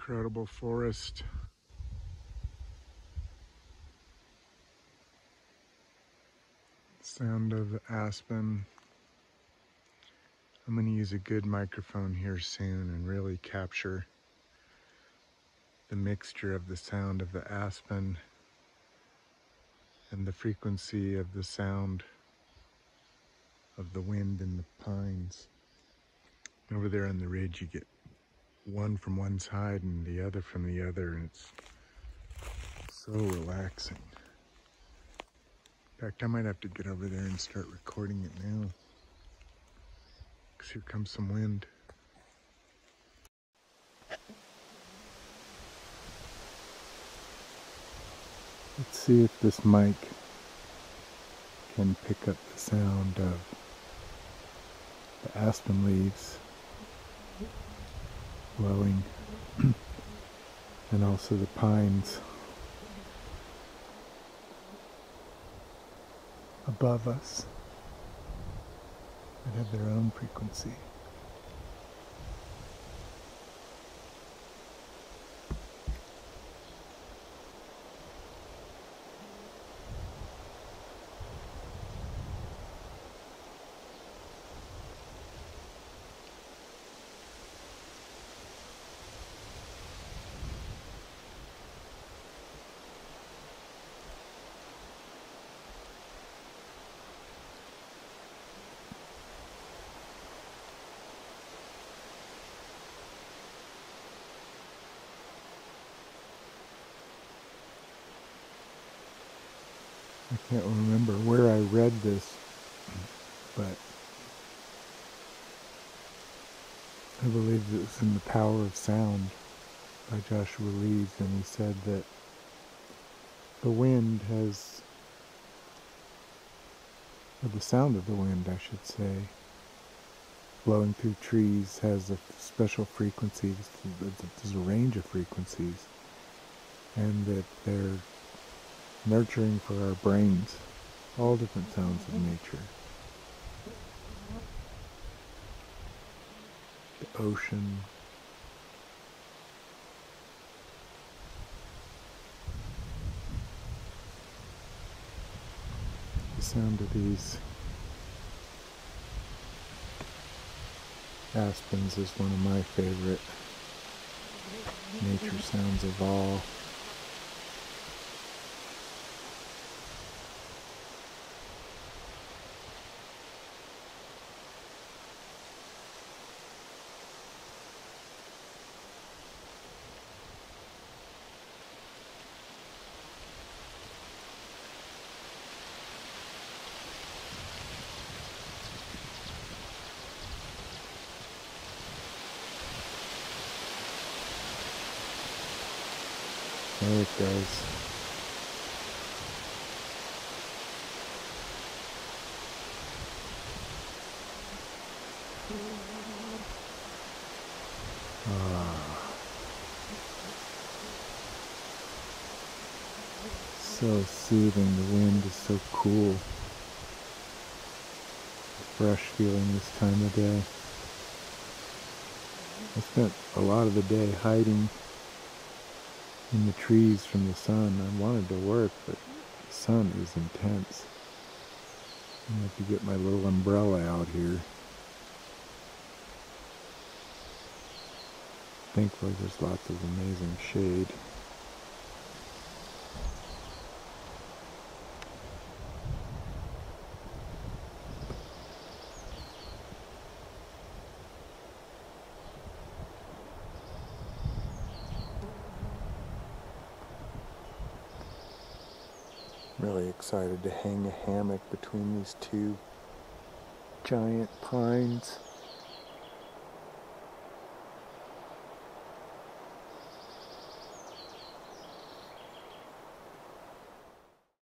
incredible forest. Sound of the aspen. I'm going to use a good microphone here soon and really capture the mixture of the sound of the aspen and the frequency of the sound of the wind in the pines. Over there on the ridge you get one from one side and the other from the other, and it's so relaxing. In fact, I might have to get over there and start recording it now, because here comes some wind. Let's see if this mic can pick up the sound of the aspen leaves blowing and also the pines above us that have their own frequency. I can't remember where I read this, but I believe it was in The Power of Sound by Joshua Leeds, and he said that the wind has, or the sound of the wind, I should say, blowing through trees has a special frequency. There's a range of frequencies, and that they're nurturing for our brains, all different sounds of nature. The ocean, the sound of these aspens is one of my favorite nature sounds of all. There it goes. So soothing. The wind is so cool. Fresh feeling this time of day. I spent a lot of the day hiding in the trees from the sun. I wanted to work, but the sun is intense. I have to get my little umbrella out here. Thankfully there's lots of amazing shade. Really excited to hang a hammock between these two giant pines.